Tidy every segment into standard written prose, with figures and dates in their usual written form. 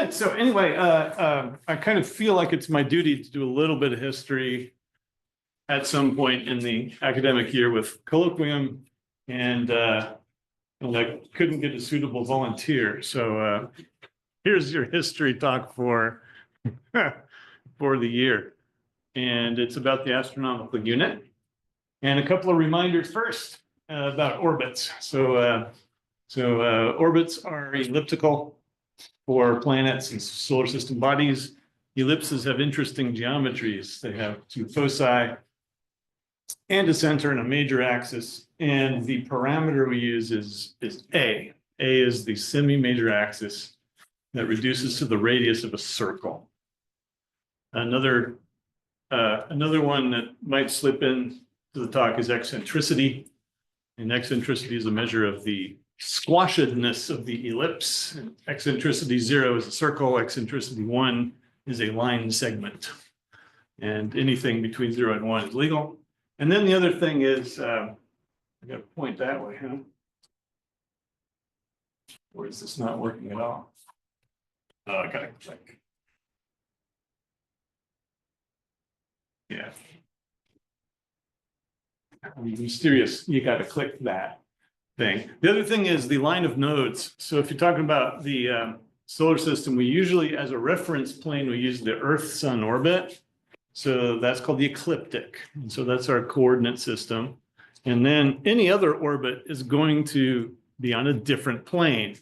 Good. So anyway, I kind of feel like it's my duty to do a little bit of history at some point in the academic year with Colloquium, and I couldn't get a suitable volunteer. So here's your history talk for for the year, and it's about the astronomical unit. And a couple of reminders first about orbits. So orbits are elliptical for planets and solar system bodies. Ellipses have interesting geometries. They have two foci and a center and a major axis. And the parameter we use is A. A is the semi-major axis that reduces to the radius of a circle. Another one that might slip in to the talk is eccentricity. And eccentricity is a measure of the squashedness of the ellipse. Eccentricity 0 is a circle. Eccentricity 1 is a line segment. And anything between 0 and 1 is legal. And then the other thing is, I got to point that way, huh? Or is this not working at all? Oh, I got to click. Yeah. Mysterious, you got to click that thing. The other thing is the line of nodes. So if you're talking about the solar system, we usually, as a reference plane, we use the Earth-Sun orbit. So that's called the ecliptic. And so that's our coordinate system. And then any other orbit is going to be on a different plane.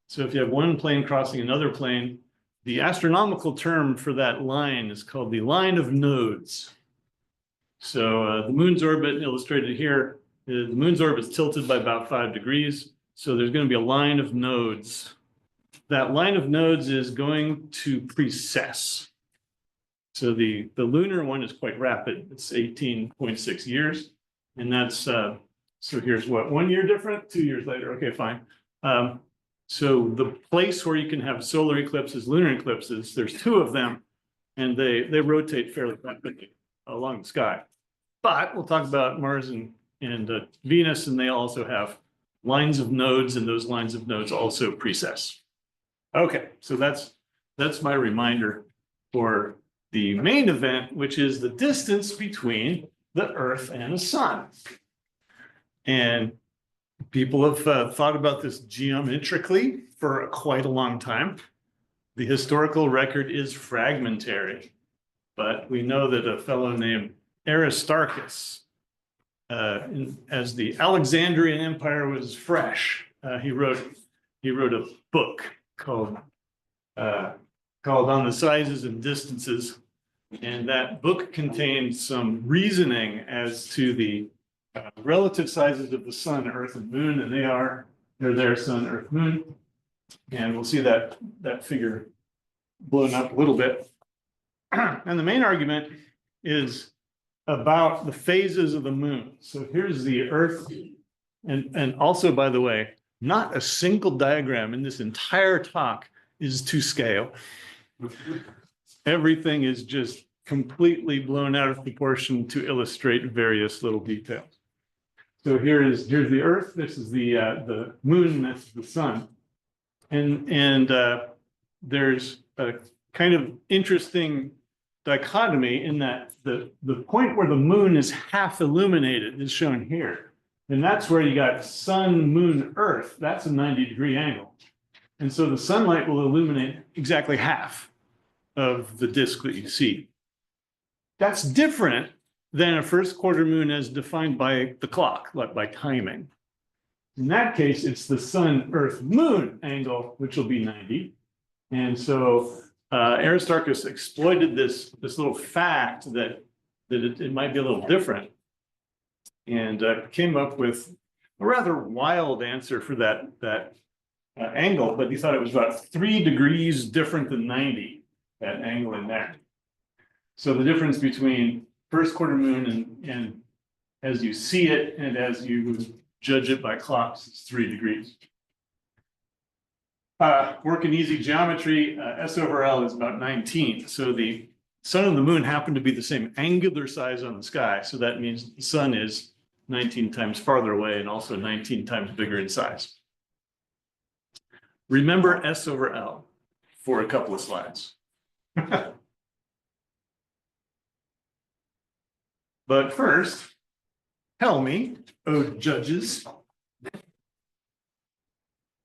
So if you have one plane crossing another plane, the astronomical term for that line is called the line of nodes. So the moon's orbit illustrated here, the moon's orbit is tilted by about 5 degrees. So there's going to be a line of nodes. That line of nodes is going to precess. So the lunar one is quite rapid. It's 18.6 years. And that's, so here's what, 1 year different, 2 years later. Okay, fine. So the place where you can have solar eclipses, lunar eclipses, there's 2 of them, and they rotate fairly rapidly along the sky. But we'll talk about Mars and Venus, and they also have lines of nodes, and those lines of nodes also precess. Okay, so that's my reminder for the main event, which is the distance between the Earth and the Sun. And people have thought about this geometrically for quite a long time. The historical record is fragmentary, but we know that a fellow named Aristarchus, as the Alexandrian Empire was fresh, he wrote a book called On the Sizes and Distances, and that book contained some reasoning as to the relative sizes of the sun, Earth, and Moon, and they're there, Sun, Earth, Moon, and we'll see that figure blown up a little bit. And the main argument is about the phases of the moon. So here's the Earth, and also, by the way, not a single diagram in this entire talk is to scale. Everything is just completely blown out of proportion to illustrate various little details. So here's the Earth, this is the moon, that's the sun. And there's a kind of interesting dichotomy in that the point where the moon is half illuminated is shown here. And that's where you got sun, moon, Earth. That's a 90-degree angle. And so the sunlight will illuminate exactly half of the disk that you see. That's different than a first quarter moon as defined by the clock, like by timing. In that case, it's the sun, Earth, moon angle, which will be 90. And so Aristarchus exploited this little fact that it might be a little different, and came up with a rather wild answer for that angle, but he thought it was about 3 degrees different than 90, that angle in there. So the difference between first quarter moon and as you see it and as you judge it by clocks is 3 degrees. Work in easy geometry, S over L is about 19. So the sun and the moon happen to be the same angular size on the sky. So that means the sun is 19 times farther away and also 19 times bigger in size. Remember S over L. for a couple of slides. But first, tell me, oh judges,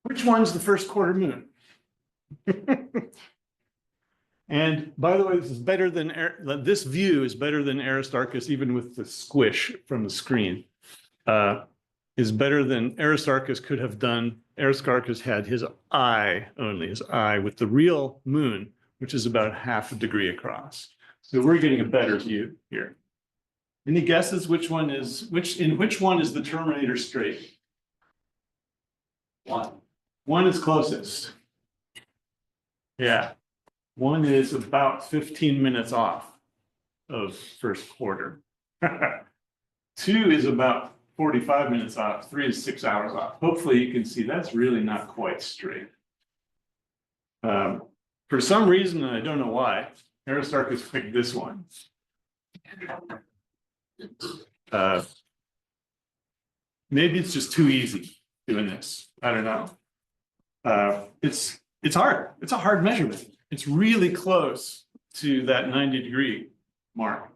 which one's the first quarter moon? And by the way, this is better than this view is better than Aristarchus, even with the squish from the screen. Is better than Aristarchus could have done. Aristarchus had his eye only, his eye with the real moon, which is about half a degree across. So we're getting a better view here. Any guesses which one is which one is the terminator straight? One. One is closest. Yeah. One is about 15 minutes off of first quarter. Two is about 45 minutes off. Three is 6 hours off. Hopefully you can see that's really not quite straight. For some reason, and I don't know why, Aristarchus picked this one. Maybe it's just too easy doing this. I don't know. It's hard. It's a hard measurement. It's really close to that 90-degree mark.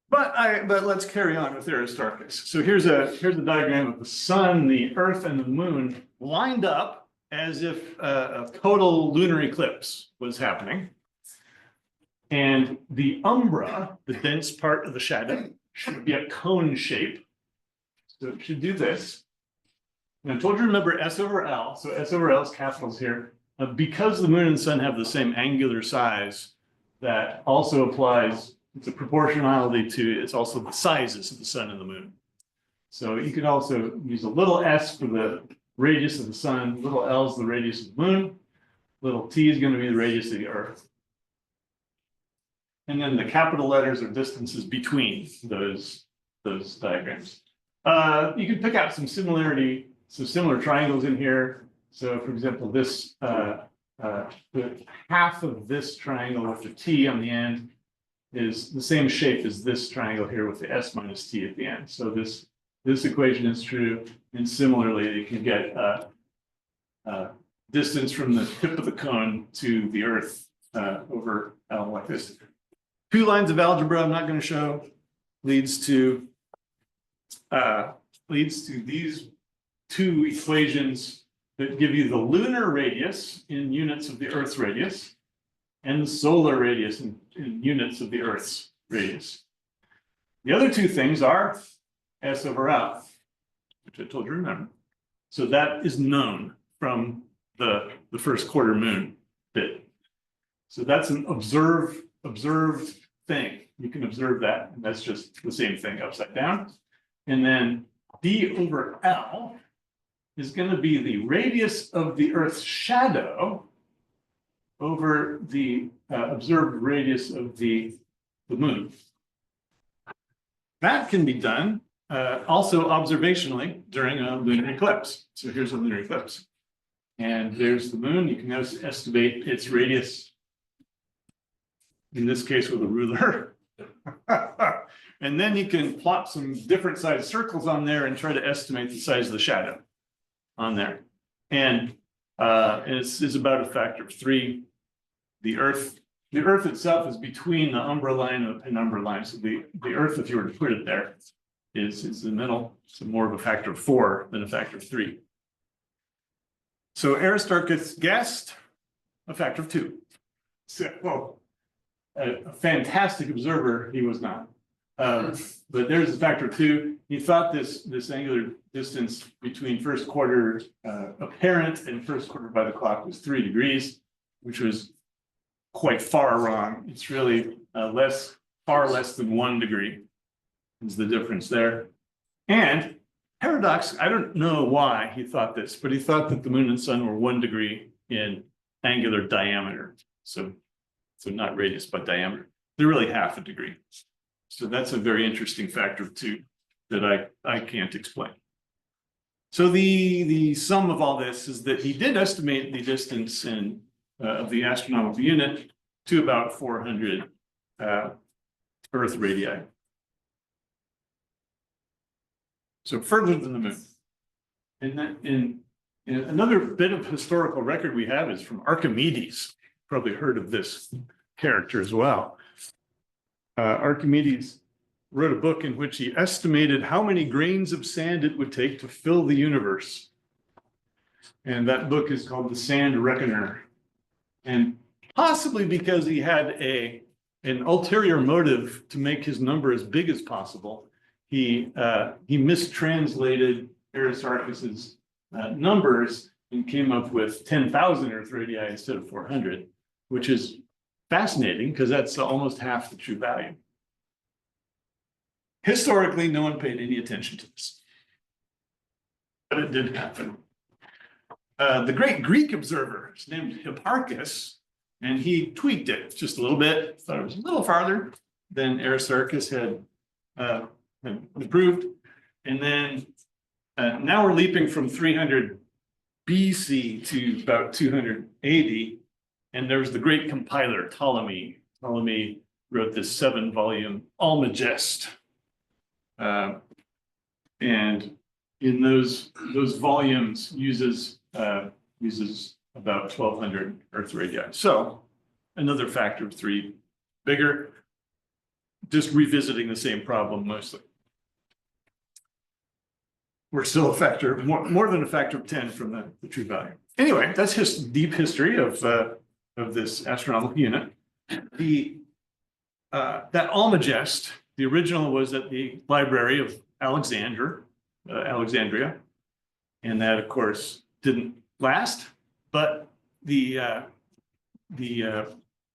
But let's carry on with Aristarchus. So here's a diagram of the sun, the earth, and the moon lined up as if a total lunar eclipse was happening. And the umbra, the dense part of the shadow, should be a cone shape. So it should do this. And I told you to remember S over L. So S over L is capitals here. Because the moon and sun have the same angular size, that also applies, it's a proportionality to, it's also the sizes of the sun and the moon. So you could also use a little s for the radius of the sun, little l is the radius of the moon, little t is going to be the radius of the earth. And then the capital letters are distances between those diagrams. You can pick out some similar triangles in here. So for example, this the half of this triangle with the t on the end is the same shape as this triangle here with the s minus t at the end. So this equation is true. And similarly, you can get distance from the tip of the cone to the earth over L like this. 2 lines of algebra I'm not going to show leads to these 2 equations that give you the lunar radius in units of the Earth's radius and the solar radius in units of the Earth's radius. The other 2 things are S over L, which I told you to remember. So that is known from the first quarter moon bit. So that's an observed thing. You can observe that, and that's just the same thing upside down. And then D over L is going to be the radius of the Earth's shadow over the observed radius of the moon. That can be done also observationally during a lunar eclipse. So here's a lunar eclipse. And there's the moon. You can estimate its radius, in this case with a ruler. And then you can plot some different sized circles on there and try to estimate the size of the shadow on there. And it's about a factor of 3. The Earth itself is between the umbra line and the penumbra line. So the Earth, if you were to put it there, is the middle. So more of a factor of 4 than a factor of 3. So Aristarchus guessed a factor of 2. So, well, a fantastic observer he was not. But there's a factor of 2. He thought this angular distance between first quarter apparent and first quarter by the clock was 3 degrees, which was quite far wrong. It's really far less than 1 degree is the difference there. And paradox, I don't know why he thought this, but he thought that the moon and sun were 1 degree in angular diameter. So not radius, but diameter. They're really half a degree. So that's a very interesting factor of 2 that I can't explain. So the sum of all this is that he did estimate the distance of the astronomical unit to about 400 Earth radii. So further than the moon. And And another bit of historical record we have is from Archimedes. Probably heard of this character as well. Archimedes wrote a book in which he estimated how many grains of sand it would take to fill the universe. And that book is called The Sand Reckoner. And possibly because he had an ulterior motive to make his number as big as possible, he mistranslated Aristarchus's numbers and came up with 10,000 Earth radii instead of 400, which is fascinating because that's almost half the true value. Historically, no one paid any attention to this, but it did happen. The great Greek observer is named Hipparchus, and he tweaked it just a little bit, thought it was a little farther than Aristarchus had approved. And then now we're leaping from 300 BC to about 200 AD. And there was the great compiler, Ptolemy. Ptolemy wrote this 7-volume Almagest. And in those volumes uses about 1,200 Earth radii. So another factor of 3 bigger, just revisiting the same problem mostly. We're still a factor, more than a factor of 10 from the true value. Anyway, that's just deep history of this astronomical unit. That Almagest, the original was at the Library of Alexandria, and that, of course, didn't last, but the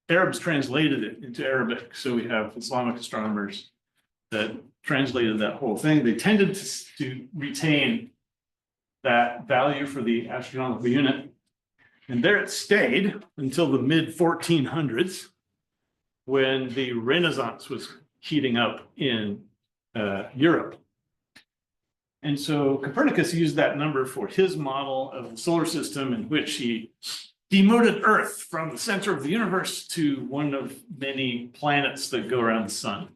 Arabs translated it into Arabic, so we have Islamic astronomers that translated that whole thing. They tended to retain that value for the astronomical unit, and there it stayed until the mid-1400s, when the Renaissance was heating up in Europe. And so Copernicus used that number for his model of the solar system, in which he demoted Earth from the center of the universe to one of many planets that go around the sun.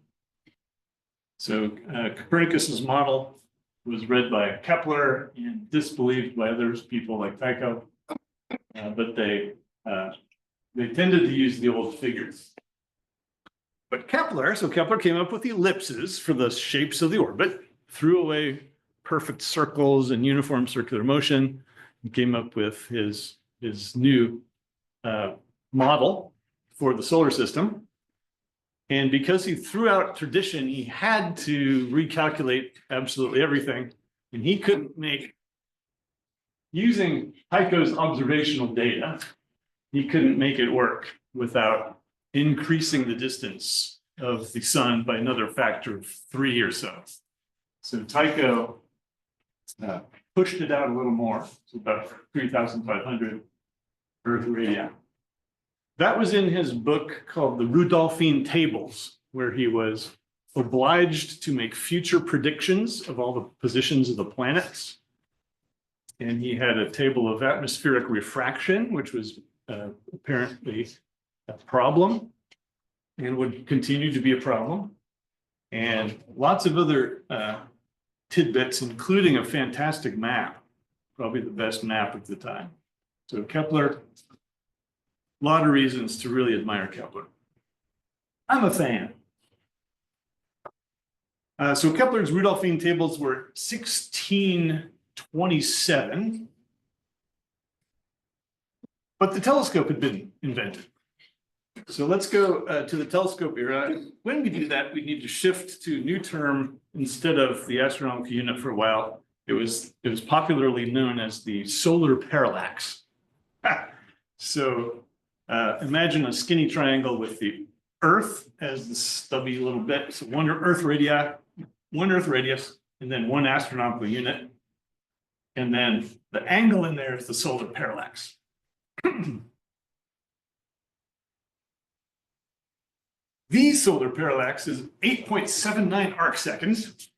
So Copernicus's model was read by Kepler and disbelieved by others, people like Tycho, but they tended to use the old figures. But Kepler came up with ellipses for the shapes of the orbit, threw away perfect circles and uniform circular motion, and came up with his new model for the solar system. And because he threw out tradition, he had to recalculate absolutely everything. And he couldn't using Tycho's observational data, he couldn't make it work without increasing the distance of the sun by another factor of 3 or so. So Tycho pushed it out a little more, so about 3,500 Earth radii. That was in his book called the Rudolphine Tables, where he was obliged to make future predictions of all the positions of the planets. And he had a table of atmospheric refraction, which was apparently a problem and would continue to be a problem. And lots of other tidbits, including a fantastic map, probably the best map of the time. So Kepler, a lot of reasons to really admire Kepler. I'm a fan. So Kepler's Rudolphine tables were 1627, but the telescope had been invented. So let's go to the telescope era. When we do that, we need to shift to a new term instead of the astronomical unit for a while. It was popularly known as the solar parallax. So imagine a skinny triangle with the Earth as the stubby little bit. So one Earth radius, and then one astronomical unit. And then the angle in there is the solar parallax. The solar parallax is 8.79 arc seconds.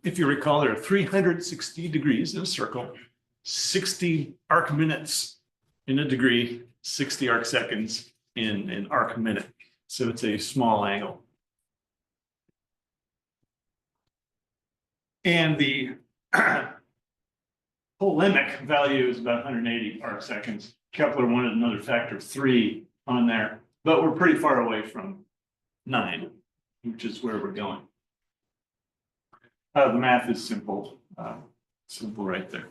If you recall, there are 360 degrees in a circle, 60 arc minutes in a degree, 60 arc seconds in an arc minute. So it's a small angle. And the polemic value is about 180 arcseconds. Kepler wanted another factor of 3 on there, but we're pretty far away from 9, which is where we're going. The math is simple, simple right there.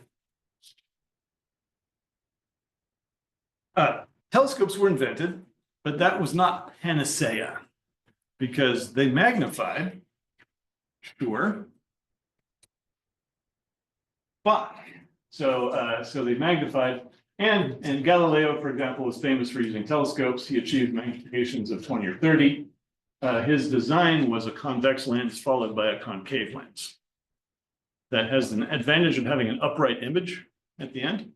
Telescopes were invented, but that was not panacea, because they magnified, sure, but so they magnified, and Galileo, for example, was famous for using telescopes. He achieved magnifications of 20 or 30. His design was a convex lens followed by a concave lens. That has an advantage of having an upright image at the end.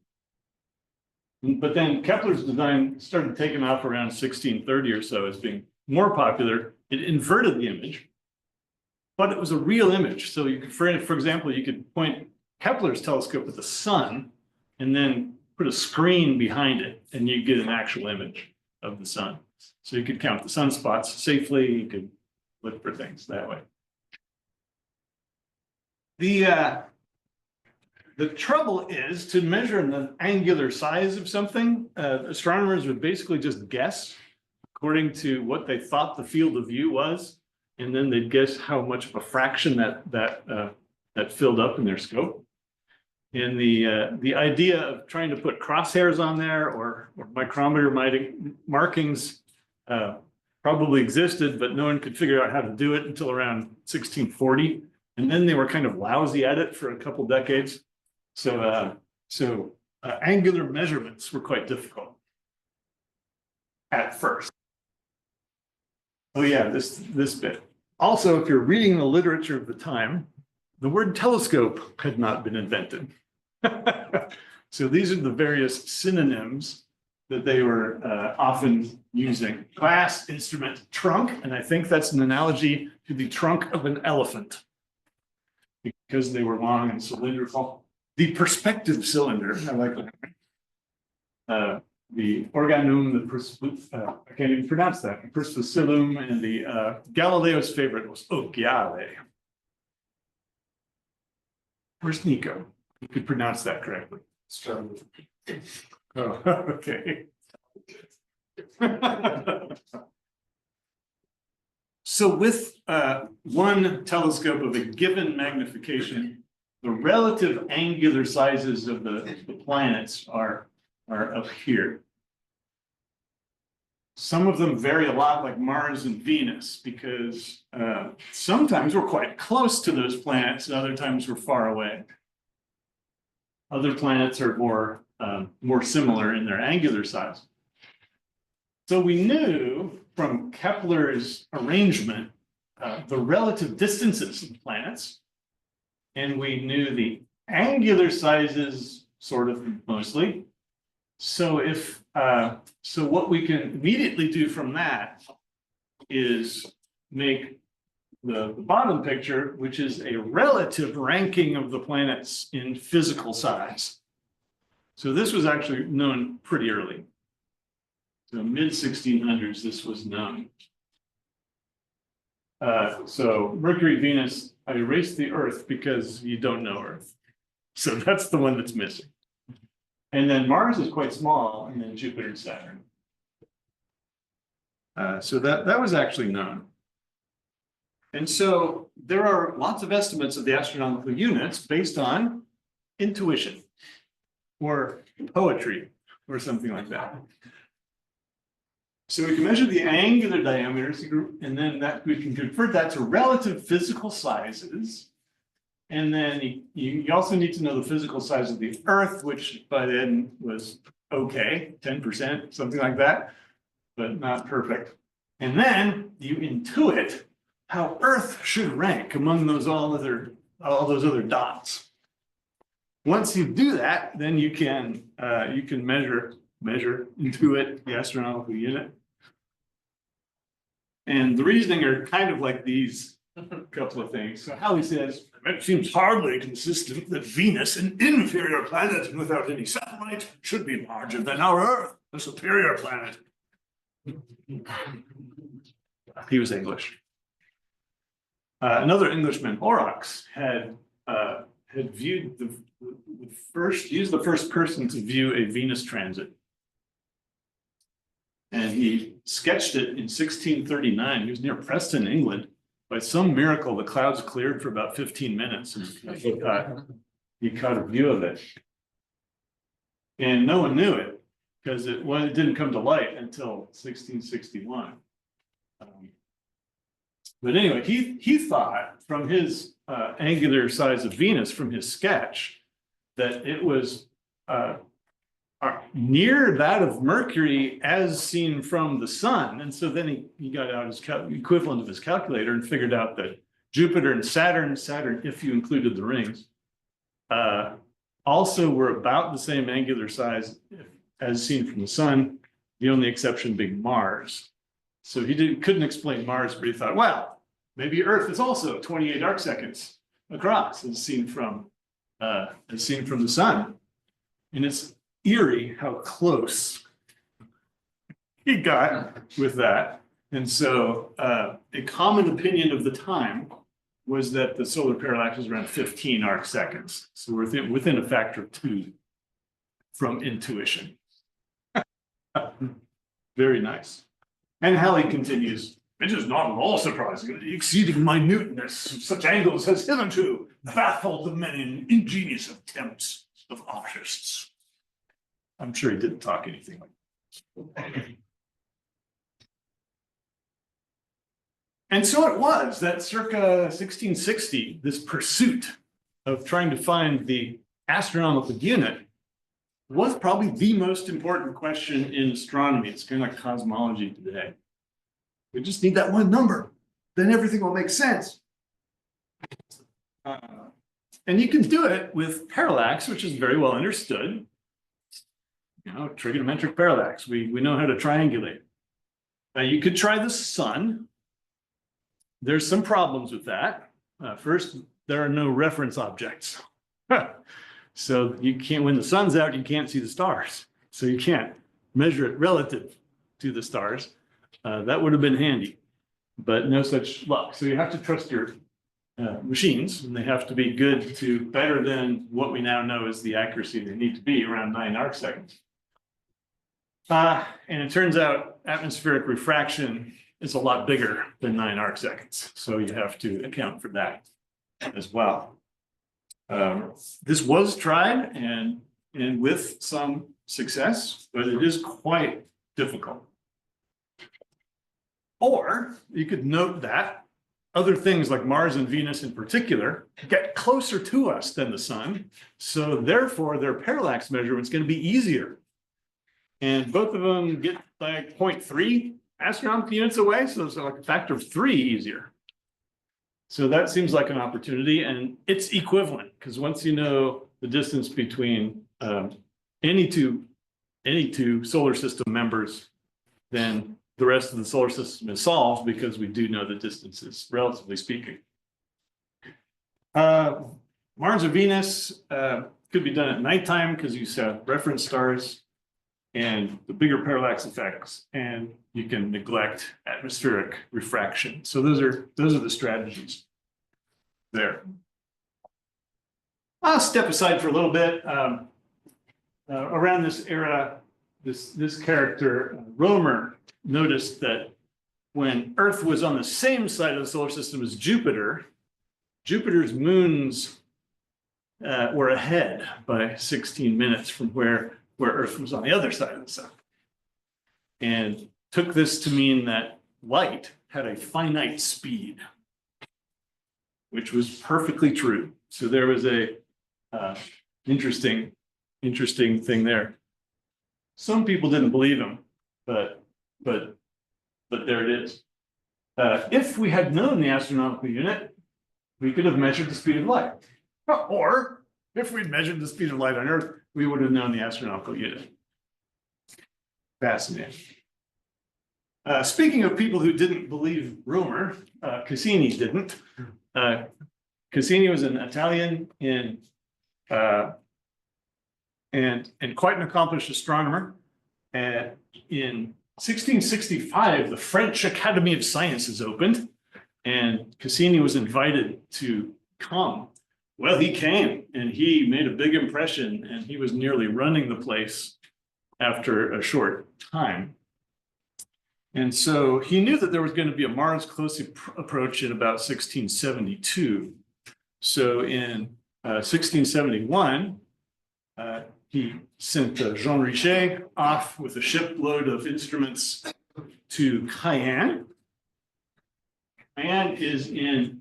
But then Kepler's design started taking off around 1630 or so as being more popular. It inverted the image, but it was a real image. So you could, for example, you could point Kepler's telescope at the sun and then put a screen behind it, and you get an actual image of the sun. So you could count the sunspots safely. You could look for things that way. The trouble is to measure the angular size of something. Astronomers would basically just guess according to what they thought the field of view was, and then they'd guess how much of a fraction that filled up in their scope. And the idea of trying to put crosshairs on there or micrometer markings probably existed, but no one could figure out how to do it until around 1640. And then they were kind of lousy at it for a couple decades. So angular measurements were quite difficult at first. Oh yeah, this bit. Also, if you're reading the literature of the time, the word telescope had not been invented. So these are the various synonyms that they were often using. Glass, instrument, trunk, and I think that's an analogy to the trunk of an elephant because they were long and cylindrical. The perspective cylinder, I like that. The organum, I can't even pronounce that, the perspicillum, and the Galileo's favorite was occhiale. Where's Nico? You could pronounce that correctly. Oh, okay. So with one telescope of a given magnification, the relative angular sizes of the planets are up here. Some of them vary a lot, like Mars and Venus, because sometimes we're quite close to those planets, and other times we're far away. Other planets are more similar in their angular size. So we knew from Kepler's arrangement the relative distances of planets, and we knew the angular sizes sort of mostly. So so what we can immediately do from that is make the bottom picture, which is a relative ranking of the planets in physical size. So this was actually known pretty early. So mid-1600s, this was known. So Mercury, Venus, I erased the Earth because you don't know Earth. So that's the one that's missing. And then Mars is quite small, and then Jupiter and Saturn. So that was actually known. And so there are lots of estimates of the astronomical units based on intuition or poetry or something like that. So we can measure the angular diameters, and then we can convert that to relative physical sizes. And then you also need to know the physical size of the Earth, which by then was okay, 10%, something like that, but not perfect. And then you intuit how Earth should rank among all those other dots. Once you do that, then you can measure, intuit the astronomical unit. And the reasoning are kind of like these couple of things. So Halley says, it seems hardly consistent that Venus, an inferior planet and without any satellite, should be larger than our Earth, a superior planet. He was English. Another Englishman, Horrocks, had had viewed he was the first person to view a Venus transit. And he sketched it in 1639. He was near Preston, England. By some miracle, the clouds cleared for about 15 minutes. And he caught a view of it. And no one knew it because it didn't come to light until 1661. But anyway, he thought from his angular size of Venus, from his sketch, that it was near that of Mercury as seen from the sun. And so then he got out his equivalent of his calculator and figured out that Jupiter and Saturn, if you included the rings, also were about the same angular size as seen from the sun, the only exception being Mars. So he couldn't explain Mars, but he thought, well, maybe Earth is also 28 arc seconds across as seen from the sun. And it's eerie how close he got with that. And so a common opinion of the time was that the solar parallax was around 15 arc seconds. So we're within a factor of 2 from intuition. Very nice. And Halley continues, it is not at all surprising that the exceeding minuteness of such angles has hitherto baffled the many ingenious attempts of artists. I'm sure he didn't talk anything like that. And so it was that circa 1660, this pursuit of trying to find the astronomical unit was probably the most important question in astronomy. It's kind of like cosmology today. We just need that one number, then everything will make sense. And you can do it with parallax, which is very well understood. You know, trigonometric parallax, we know how to triangulate. You could try the sun. There's some problems with that. First, there are no reference objects. So you can't, when the sun's out, you can't see the stars. So you can't measure it relative to the stars. That would have been handy, but no such luck. So you have to trust your machines, and they have to be good to better than what we now know is the accuracy they need to be, around 9 arc seconds. And it turns out atmospheric refraction is a lot bigger than 9 arc seconds. So you have to account for that as well. This was tried and with some success, but it is quite difficult. Or you could note that other things like Mars and Venus in particular get closer to us than the sun. So therefore their parallax measurement is going to be easier. And both of them get like 0.3 astronomical units away. So it's like a factor of 3 easier. So that seems like an opportunity, and it's equivalent because once you know the distance between any two solar system members, then the rest of the solar system is solved because we do know the distances, relatively speaking. Mars or Venus could be done at nighttime because you have reference stars and the bigger parallax effects, and you can neglect atmospheric refraction. So those are the strategies there. I'll step aside for a little bit. Around this era, this character, Romer, noticed that when Earth was on the same side of the solar system as Jupiter, Jupiter's moons were ahead by 16 minutes from where Earth was on the other side of the sun. And took this to mean that light had a finite speed, which was perfectly true. So there was a interesting thing there. Some people didn't believe him, but there it is. If we had known the astronomical unit, we could have measured the speed of light. Or if we'd measured the speed of light on Earth, we would have known the astronomical unit. Fascinating. Speaking of people who didn't believe Romer, Cassini didn't. Cassini was an Italian and quite an accomplished astronomer. In 1665, the French Academy of Sciences opened, and Cassini was invited to come Well, he came and he made a big impression, and he was nearly running the place after a short time. And so he knew that there was going to be a Mars close approach in about 1672. So in 1671, he sent Jean Richet off with a shipload of instruments to Cayenne. Cayenne is in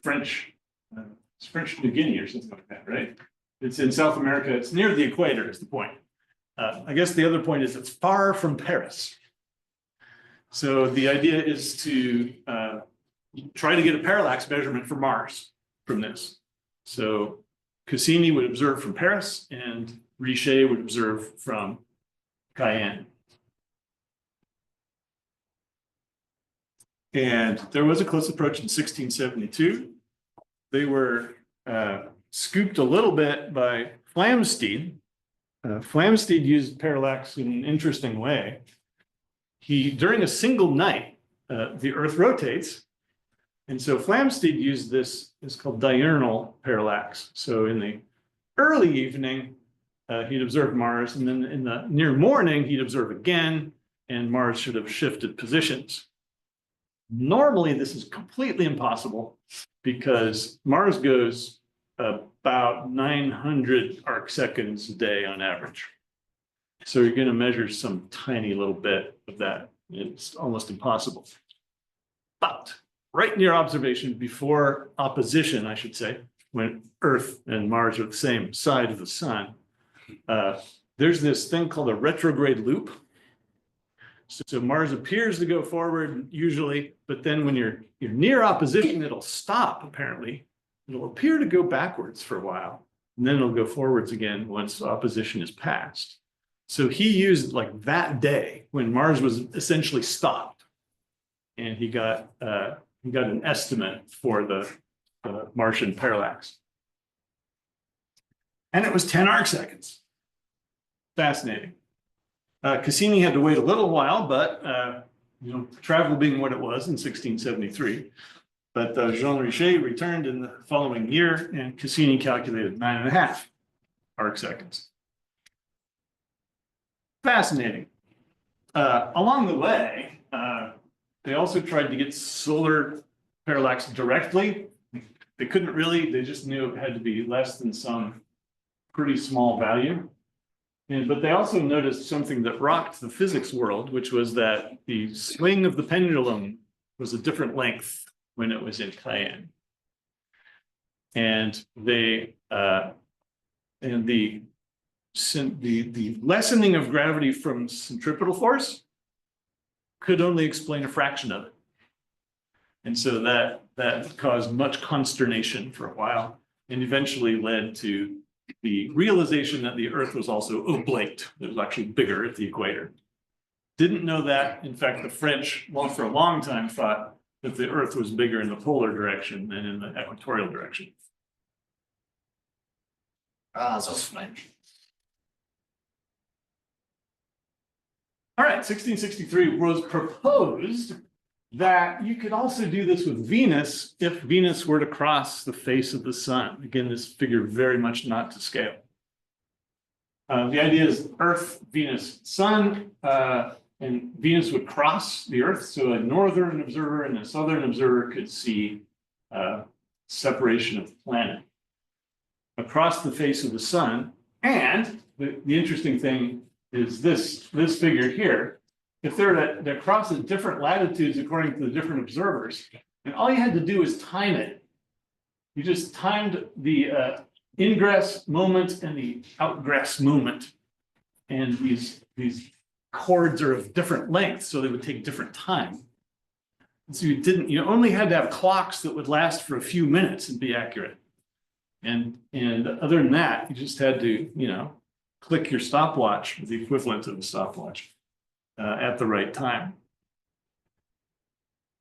French New Guinea or something like that, right? It's in South America. It's near the equator is the point. I guess the other point is it's far from Paris. So the idea is to try to get a parallax measurement for Mars from this. So Cassini would observe from Paris and Richet would observe from Cayenne. And there was a close approach in 1672. They were scooped a little bit by Flamsteed. Flamsteed used parallax in an interesting way. During a single night, the Earth rotates. And so Flamsteed used this, it's called diurnal parallax. So in the early evening, he'd observe Mars, and then in the near morning, he'd observe again, and Mars should have shifted positions. Normally, this is completely impossible because Mars goes about 900 arc seconds a day on average. So you're going to measure some tiny little bit of that. It's almost impossible. But right near observation, before opposition, I should say, when Earth and Mars are the same side of the sun, there's this thing called a retrograde loop. So Mars appears to go forward usually, but then when you're near opposition, it'll stop apparently. It'll appear to go backwards for a while, and then it'll go forwards again once opposition is passed. So he used like that day when Mars was essentially stopped, and he got an estimate for the Martian parallax. And it was 10 arc seconds. Fascinating. Cassini had to wait a little while, but travel being what it was in 1673. But Jean Richet returned in the following year, and Cassini calculated 9.5 arc seconds. Fascinating. Along the way, they also tried to get solar parallax directly. They couldn't really, they just knew it had to be less than some pretty small value. But they also noticed something that rocked the physics world, which was that the swing of the pendulum was a different length when it was in Cayenne. And the lessening of gravity from centripetal force could only explain a fraction of it. And so that caused much consternation for a while and eventually led to the realization that the Earth was also oblate. It was actually bigger at the equator. Didn't know that. In fact, the French, well, for a long time thought that the Earth was bigger in the polar direction than in the equatorial direction. Those French. All right, 1663 was proposed that you could also do this with Venus if Venus were to cross the face of the sun. Again, this figure very much not to scale. The idea is Earth, Venus, Sun, and Venus would cross the Earth. So a northern observer and a southern observer could see separation of the planet across the face of the sun. And the interesting thing is this figure here. If they're across at different latitudes according to the different observers, and all you had to do is time it. You just timed the ingress moment and the outgress moment. And these chords are of different lengths, so they would take different time. And so you only had to have clocks that would last for a few minutes and be accurate. And other than that, you just had to, click your stopwatch with the equivalent of a stopwatch. At the right time.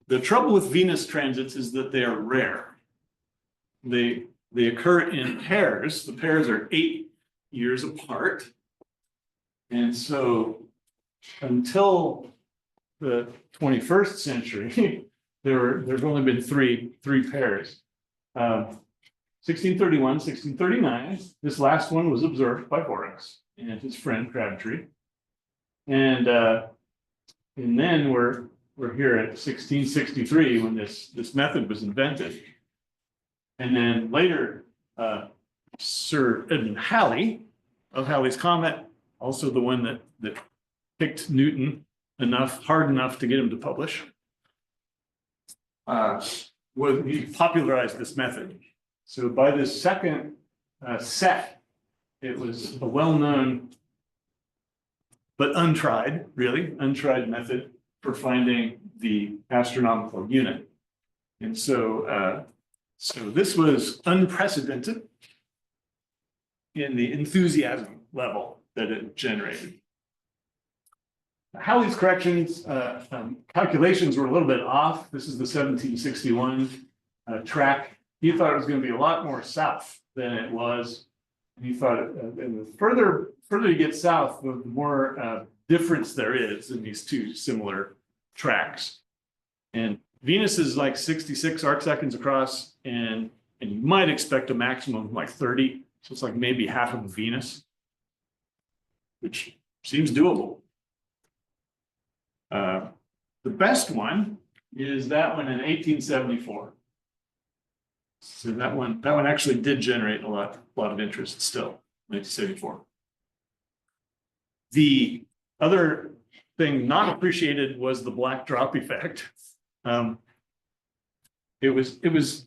The trouble with Venus transits is that they are rare. They occur in pairs. The pairs are 8 years apart. And so until the 21st century, there have only been three pairs. 1631, 1639. This last one was observed by Horrocks and his friend Crabtree. And then we're here at 1663 when this method was invented. And then later, Sir Edmund Halley of Halley's Comet, also the one that picked Newton hard enough to get him to publish, he popularized this method. So by this second set, it was a well-known but untried method for finding the astronomical unit. And so, so this was unprecedented in the enthusiasm level that it generated. Halley's corrections, calculations were a little bit off. This is the 1761 track. He thought it was going to be a lot more south than it was. And he thought, and the further you get south, the more difference there is in these two similar tracks. And Venus is like 66 arcseconds across, and you might expect a maximum of like 30. So it's like maybe half of Venus, which seems doable. The best one is that one in 1874. So that one actually did generate a lot of interest still, 1974. The other thing not appreciated was the black drop effect. It was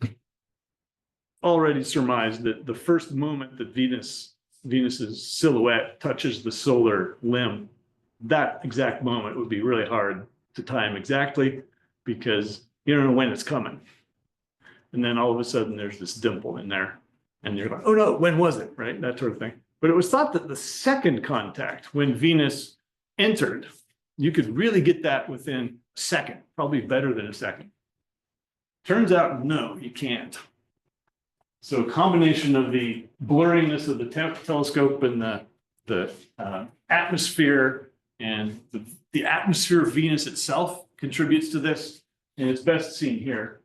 already surmised that the first moment that Venus's silhouette touches the solar limb, that exact moment would be really hard to time exactly because you don't know when it's coming. And then all of a sudden there's this dimple in there and you're like, oh no, when was it, right? That sort of thing. But it was thought that the second contact, when Venus entered, you could really get that within a second, probably better than a second. Turns out, no, you can't. So a combination of the blurriness of the telescope and the atmosphere and the atmosphere of Venus itself contributes to this. And it's best seen here.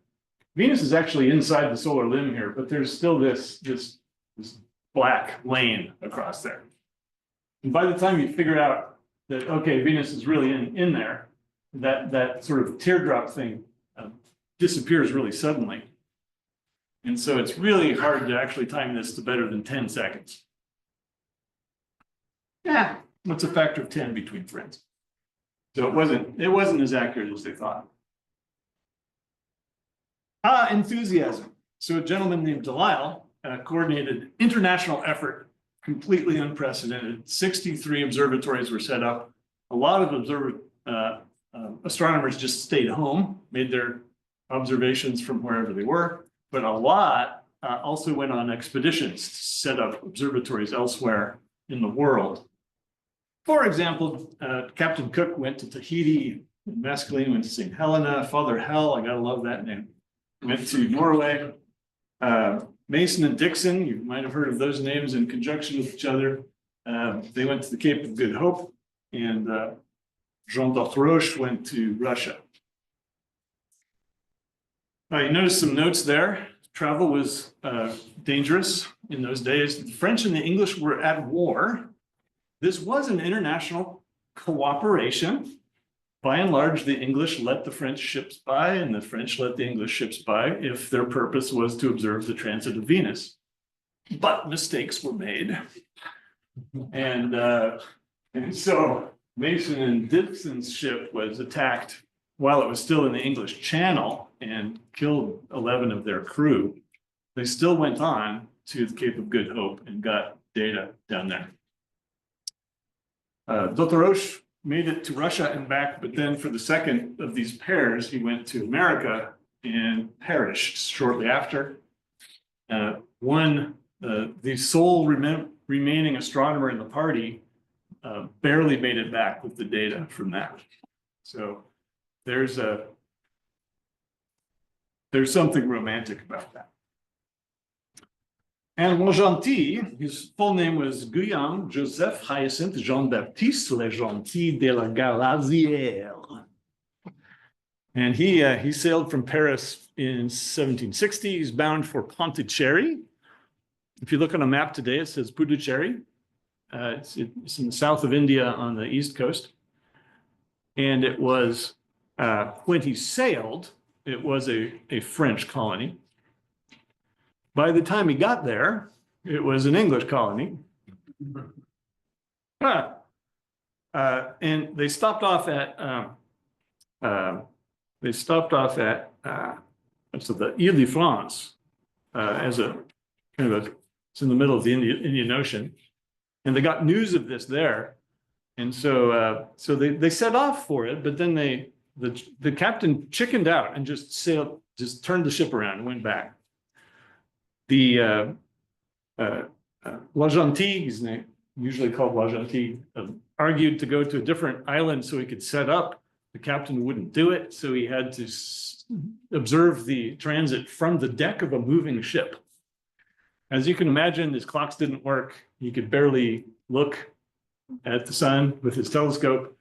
Venus is actually inside the solar limb here, but there's still this black lane across there. And by the time you figure out that, okay, Venus is really in there, that sort of teardrop thing disappears really suddenly. And so it's really hard to actually time this to better than 10 seconds. Yeah, what's a factor of 10 between friends? So it wasn't as accurate as they thought. Enthusiasm. So a gentleman named Delisle coordinated international effort, completely unprecedented. 63 observatories were set up. A lot of astronomers just stayed home, made their observations from wherever they were, but a lot also went on expeditions to set up observatories elsewhere in the world. For example, Captain Cook went to Tahiti, Mescaline went to St. Helena, Father Hell, I gotta love that name, went to Norway. Mason and Dixon, you might have heard of those names in conjunction with each other. They went to the Cape of Good Hope, and Jean d'Artharoche went to Russia. You notice some notes there. Travel was dangerous in those days. The French and the English were at war. This was an international cooperation. By and large, the English let the French ships by, and the French let the English ships by if their purpose was to observe the transit of Venus. But mistakes were made. And so Mason and Dixon's ship was attacked while it was still in the English Channel and killed 11 of their crew. They still went on to the Cape of Good Hope and got data down there. d'Artharoche made it to Russia and back, but then for the second of these pairs, he went to America and perished shortly after. The sole remaining astronomer in the party barely made it back with the data from that. So there's something romantic about that. And Legentil, his full name was Guillaume Joseph Hyacinthe Jean Baptiste Legentil de la Galazière. And he sailed from Paris in 1760. He's bound for Pondicherry. If you look on a map today, it says Puducherry. It's in the south of India on the east coast. And it was, when he sailed, it was a French colony. By the time he got there, it was an English colony. And they stopped off at the Ile-de-France as a kind of it's in the middle of the Indian Ocean, and they got news of this there, and so they set off for it, but then the captain chickened out and just turned the ship around and went back. The L'Argentie, his name usually called L'Argentie, argued to go to a different island so he could set up. The captain wouldn't do it, so he had to observe the transit from the deck of a moving ship. As you can imagine, his clocks didn't work. He could barely look at the sun with his telescope,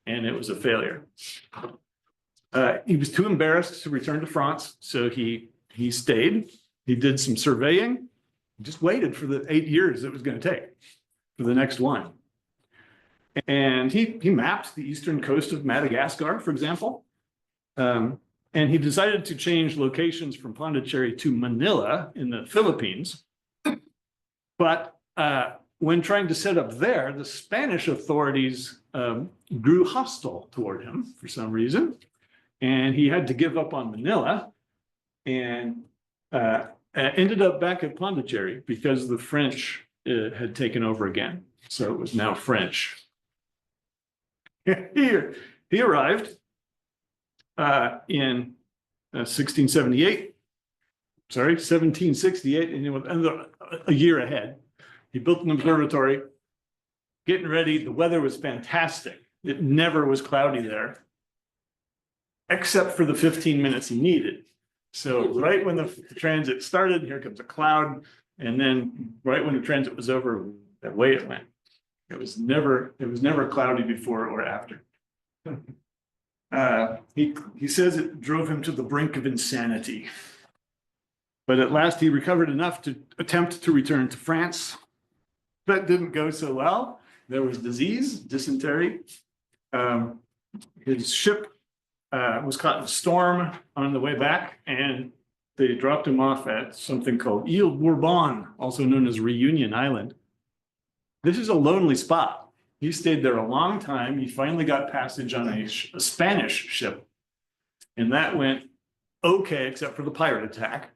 and it was a failure. He was too embarrassed to return to France, so he stayed. He did some surveying, just waited for the 8 years it was going to take for the next one. And he mapped the eastern coast of Madagascar, for example. And he decided to change locations from Pondicherry to Manila in the Philippines. But when trying to set up there, the Spanish authorities grew hostile toward him for some reason. And he had to give up on Manila and ended up back at Pondicherry because the French had taken over again. So it was now French. He arrived in 1768, and he was a year ahead. He built an observatory, getting ready. The weather was fantastic. It never was cloudy there, except for the 15 minutes he needed. So right when the transit started, here comes a cloud, and then right when the transit was over, that way it went. It was never cloudy before or after. He says it drove him to the brink of insanity. But at last he recovered enough to attempt to return to France. That didn't go so well. There was disease, dysentery. His ship was caught in a storm on the way back, and they dropped him off at something called Ile Bourbon, also known as Reunion Island. This is a lonely spot. He stayed there a long time. He finally got passage on a Spanish ship, and that went okay, except for the pirate attack,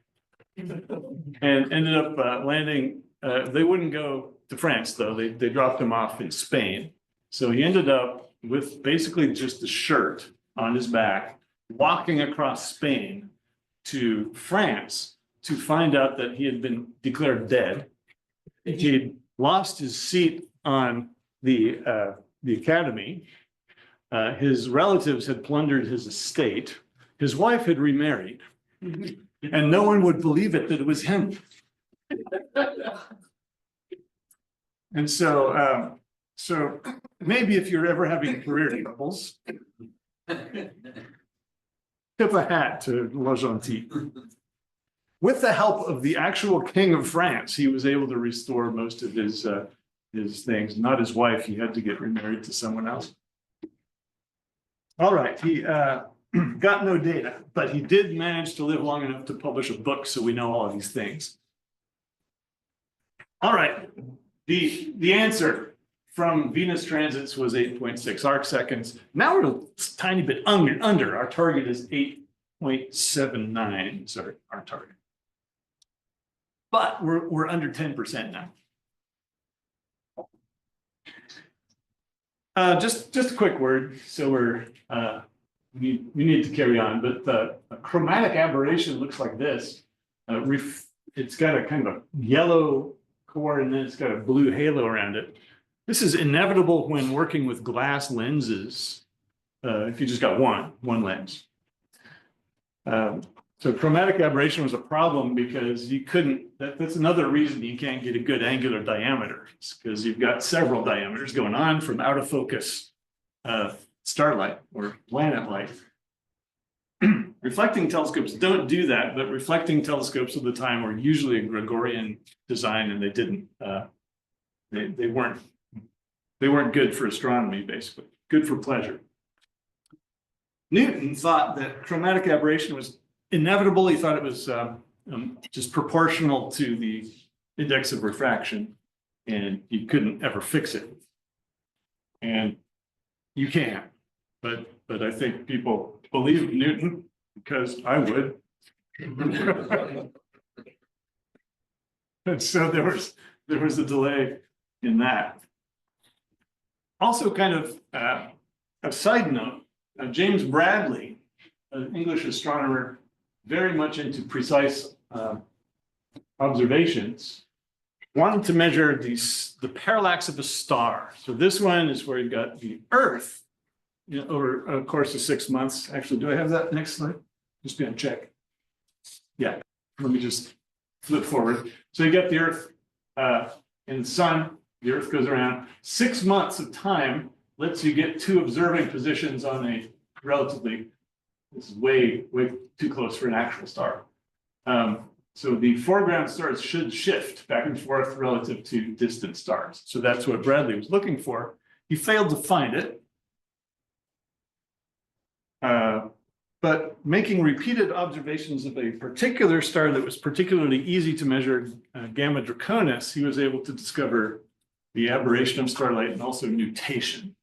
and ended up landing. They wouldn't go to France, though. They dropped him off in Spain. So he ended up with basically just a shirt on his back, walking across Spain to France to find out that he had been declared dead. He'd lost his seat on the academy. His relatives had plundered his estate. His wife had remarried, and no one would believe it that it was him. And so maybe if you're ever having career troubles, tip a hat to L'Argentie. With the help of the actual king of France, he was able to restore most of his things. Not his wife. He had to get remarried to someone else. All right. He got no data, but he did manage to live long enough to publish a book, so we know all of these things. All right. The answer from Venus transits was 8.6 arc seconds. Now we're a tiny bit under. Our target is 8.79. Sorry, our target. But we're under 10% now. Just a quick word. So we need to carry on, but the chromatic aberration looks like this. It's got a kind of a yellow core, and then it's got a blue halo around it. This is inevitable when working with glass lenses. If you just got one lens. So chromatic aberration was a problem because you couldn't, that's another reason you can't get a good angular diameter, because you've got several diameters going on from out of focus starlight or planet light. Reflecting telescopes don't do that, but reflecting telescopes of the time were usually a Gregorian design, and they didn't. They weren't good for astronomy, basically. Good for pleasure. Newton thought that chromatic aberration was inevitable. He thought it was just proportional to the index of refraction, and you couldn't ever fix it. And you can't, but I think people believe Newton because I would. And so there was a delay in that. Also, kind of a side note, James Bradley, an English astronomer, very much into precise observations, wanted to measure the parallax of a star. So this one is where you've got the Earth, over a course of 6 months. Actually, do I have that next slide? Just gonna check. Yeah, let me just flip forward. So you get the Earth and the sun. The Earth goes around. 6 months of time lets you get two observing positions on a relatively, this is way too close for an actual star. So the foreground stars should shift back and forth relative to distant stars. So that's what Bradley was looking for. He failed to find it. But making repeated observations of a particular star that was particularly easy to measure, Gamma Draconis, he was able to discover the aberration of starlight and also nutation.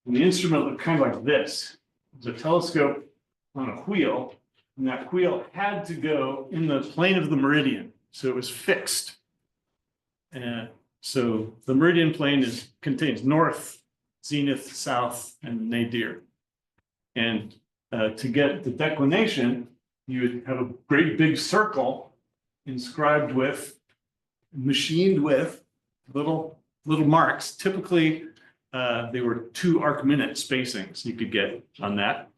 And the instrument looked kind of like this. It was a telescope on a wheel, and that wheel had to go in the plane of the meridian, so it was fixed. So the meridian plane contains north, zenith, south, and nadir. And to get the declination, you would have a great big circle inscribed with, machined with little marks. Typically, they were 2 arc-minute spacings you could get on that.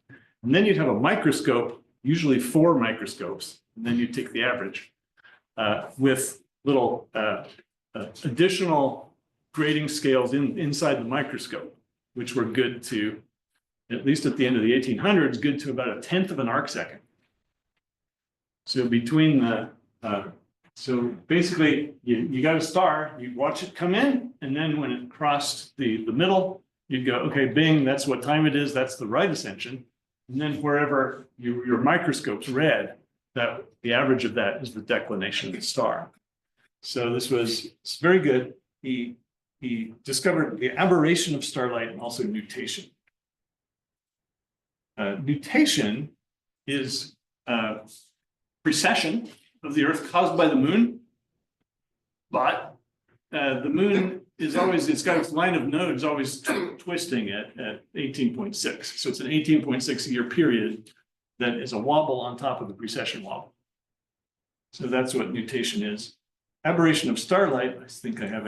And then you'd have a microscope, usually 4 microscopes, and then you take the average with little additional grading scales inside the microscope, which were good to, at least at the end of the 1800s, good to about 1/10 of an arcsecond. So between the, so basically you got a star, you watch it come in, and then when it crossed the middle, you'd go, okay, bing, that's what time it is, that's the right ascension. And then wherever your microscope's read, that the average of that is the declination of the star. So it's very good. He discovered the aberration of starlight and also nutation. Nutation is precession of the Earth caused by the moon, but the moon is always, it's got its line of nodes always twisting at 18.6. So it's an 18.6 year period that is a wobble on top of the precession wobble. So that's what nutation is. Aberration of starlight, I think I have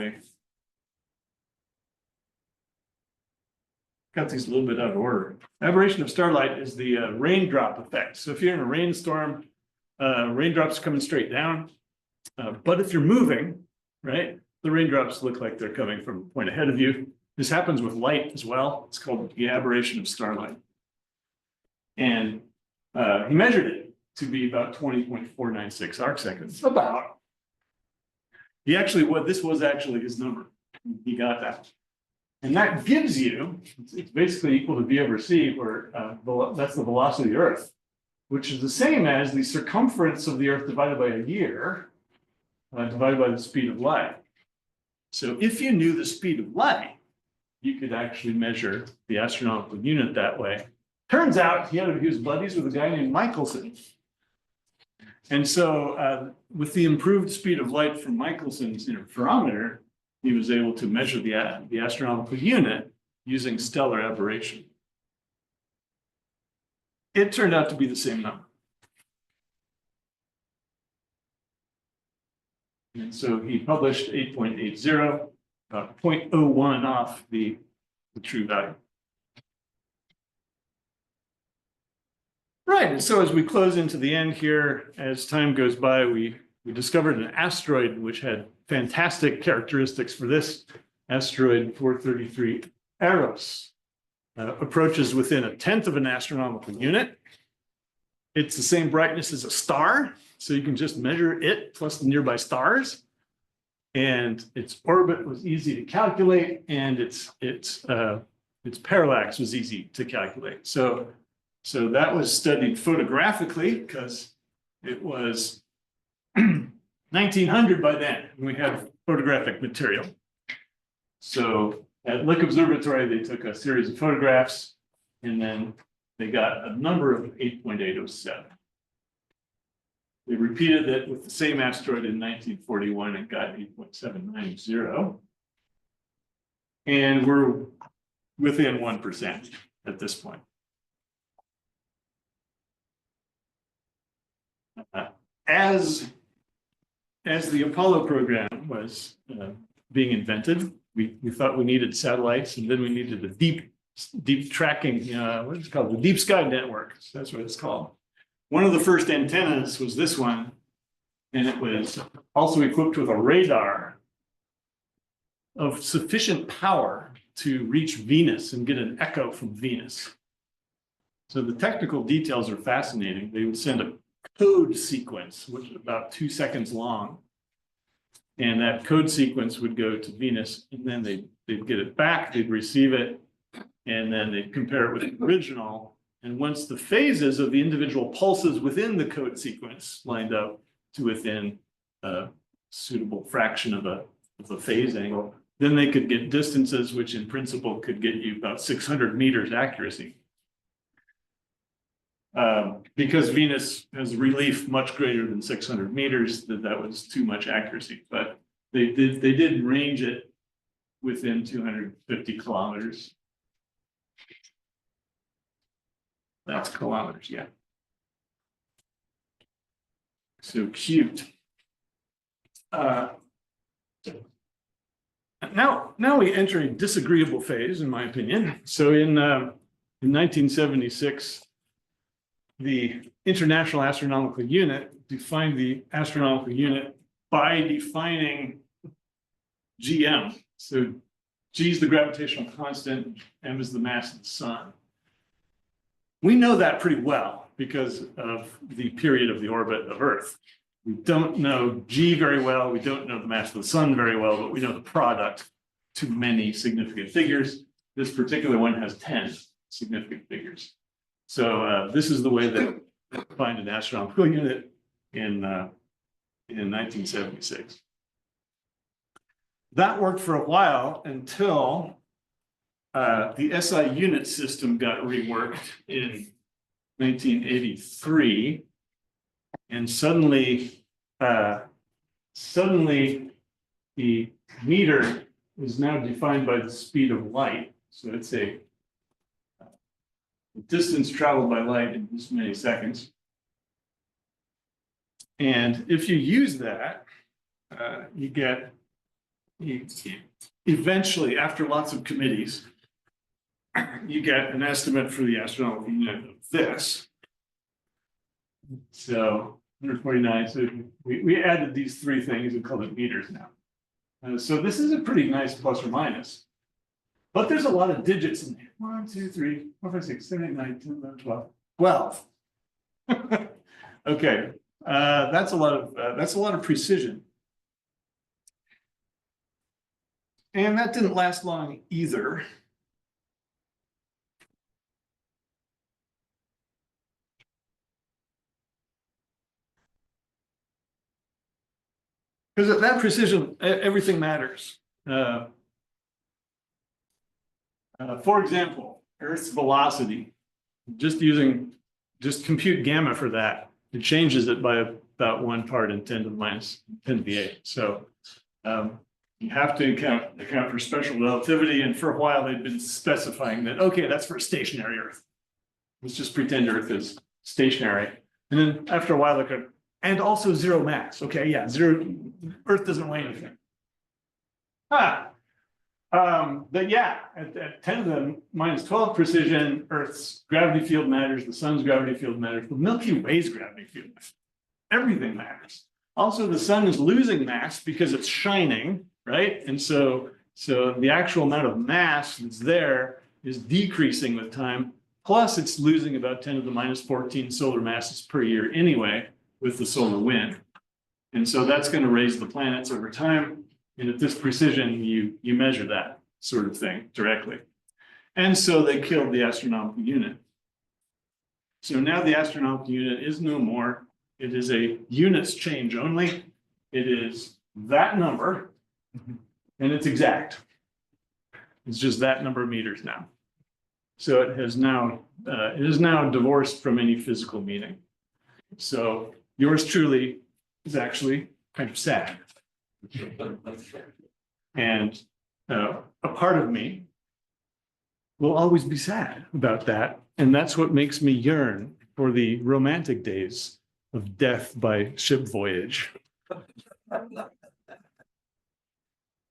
got these a little bit out of order. Aberration of starlight is the raindrop effect. So if you're in a rainstorm, raindrops are coming straight down. But if you're moving, right, the raindrops look like they're coming from a point ahead of you. This happens with light as well. It's called the aberration of starlight. And he measured it to be about 20.496 arcseconds. About. This was actually his number. He got that. And that gives you, it's basically equal to V over C, where that's the velocity of the Earth, which is the same as the circumference of the Earth divided by a year, divided by the speed of light. So if you knew the speed of light, you could actually measure the astronomical unit that way. Turns out he was buddies with a guy named Michelson. And so with the improved speed of light from Michelson's interferometer, he was able to measure the astronomical unit using stellar aberration. It turned out to be the same number. And so he published 8.80, about 0.01 off the true value. Right, and so as we close into the end here, as time goes by, we discovered an asteroid which had fantastic characteristics for this asteroid 433 Eros. Approaches within 1/10 of an astronomical unit. It's the same brightness as a star, so you can just measure it plus the nearby stars. And its orbit was easy to calculate, and its parallax was easy to calculate. So that was studied photographically because it was 1900 by then, and we had photographic material. So at Lick Observatory, they took a series of photographs, and then they got a number of 8.807. They repeated it with the same asteroid in 1941 and got 8.790. And we're within 1% at this point. As the Apollo program was being invented, we thought we needed satellites, and then we needed a deep tracking, what is it called? The deep sky network. That's what it's called. One of the first antennas was this one, and it was also equipped with a radar of sufficient power to reach Venus and get an echo from Venus. So the technical details are fascinating. They would send a code sequence, which is about 2 seconds long. And that code sequence would go to Venus, and then they'd get it back, they'd receive it, and then they'd compare it with the original. And once the phases of the individual pulses within the code sequence lined up to within a suitable fraction of a phase angle, then they could get distances which in principle could get you about 600 meters accuracy. Because Venus has relief much greater than 600 meters, that was too much accuracy. But they did range it within 250 kilometers. That's kilometers, yeah. So cute. Now we enter a disagreeable phase, in my opinion. So in 1976, the International Astronomical Unit defined the astronomical unit by defining GM. So G is the gravitational constant, M is the mass of the sun. We know that pretty well because of the period of the orbit of Earth. We don't know G very well, we don't know the mass of the sun very well, but we know the product to many significant figures. This particular one has 10 significant figures. So this is the way that we defined an astronomical unit in 1976. That worked for a while until the SI unit system got reworked in 1983, and suddenly the meter is now defined by the speed of light. So it's a distance traveled by light in this many seconds. And if you use that, eventually, after lots of committees, you get an estimate for the astronomical unit of this. So 149, so we added these three things and called it meters now. So this is a pretty nice plus or minus. But there's a lot of digits in there. 1, 2, 3, 4, 5, 6, 7, 8, 9, 10, 11, 12. 12. Okay, that's a lot of precision. And that didn't last long either. Because at that precision, everything matters. For example, Earth's velocity, just compute gamma for that. It changes it by about 1 part in 10 to the minus 10 to the 8. So you have to account for special relativity. And for a while, they've been specifying that, okay, that's for a stationary Earth. Let's just pretend Earth is stationary. And then after a while, they could, and also zero mass. Okay, yeah, Earth doesn't weigh anything. But yeah, at 10 to the minus 12 precision, Earth's gravity field matters, the sun's gravity field matters, the Milky Way's gravity field matters. Everything matters. Also, the sun is losing mass because it's shining, right? And so the actual amount of mass that's there is decreasing with time. Plus, it's losing about 10 to the minus 14 solar masses per year anyway with the solar wind. And so that's going to raise the planets over time. And at this precision, you measure that sort of thing directly. And so they killed the astronomical unit. So now the astronomical unit is no more. It is a units change only. It is that number, and it's exact. It's just that number of meters now. So it is now divorced from any physical meaning. So yours truly is actually kind of sad. And a part of me will always be sad about that. And that's what makes me yearn for the romantic days of death by ship voyage.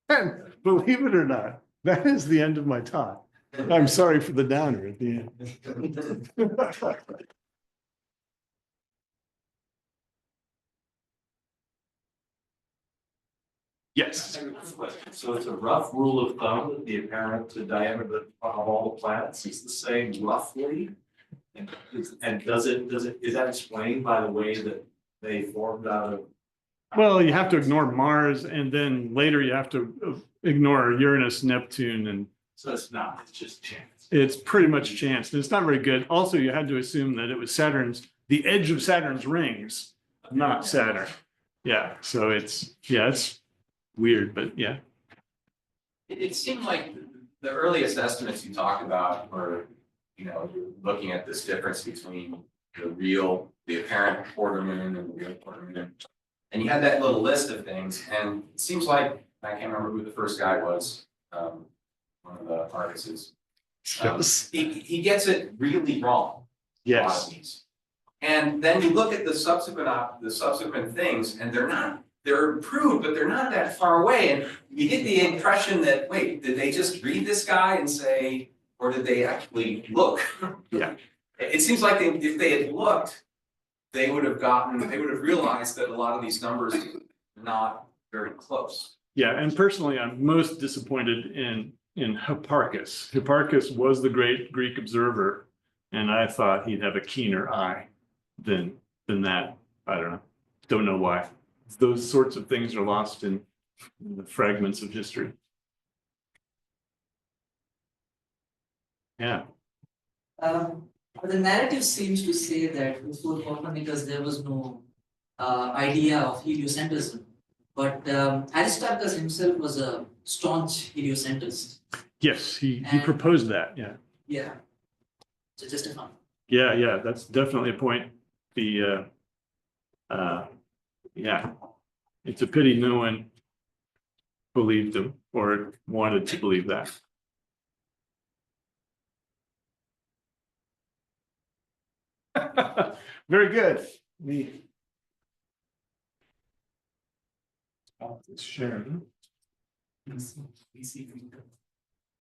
And believe it or not, that is the end of my talk. I'm sorry for the downer at the end. Yes. So it's a rough rule of thumb that the apparent diameter of all the planets is the same roughly. And is that explained by the way that they formed out of? Well, you have to ignore Mars, and then later you have to ignore Uranus, Neptune, and So it's not, it's just chance. it's pretty much chance. And it's not very good. Also, you had to assume that it was the edge of Saturn's rings, not Saturn. Yeah, so it's weird, but yeah. It seemed like the earliest estimates you talked about were, you're looking at this difference between the apparent quarter moon and the real quarter moon. And you had that little list of things, and it seems like, I can't remember who the first guy was, one of the artists. He gets it really wrong. Yes. A lot of these. And then you look at the subsequent things, and they're improved, but they're not that far away. And you get the impression that, wait, did they just read this guy and say, or did they actually look? Yeah. It seems like if they had looked, they would have realized that a lot of these numbers are not very close. Yeah, and personally, I'm most disappointed in Hipparchus. Hipparchus was the great Greek observer, and I thought he'd have a keener eye than that. I don't know why. Those sorts of things are lost in the fragments of history. Yeah. The narrative seems to say that before Copernicus there was no idea of heliocentrism, but Aristarchus himself was a staunch heliocentrist. Yes, he proposed that. Yeah. Yeah. So just a fun. Yeah, that's definitely a point. Yeah, it's a pity no one believed him or wanted to believe that. Very good. Sharon.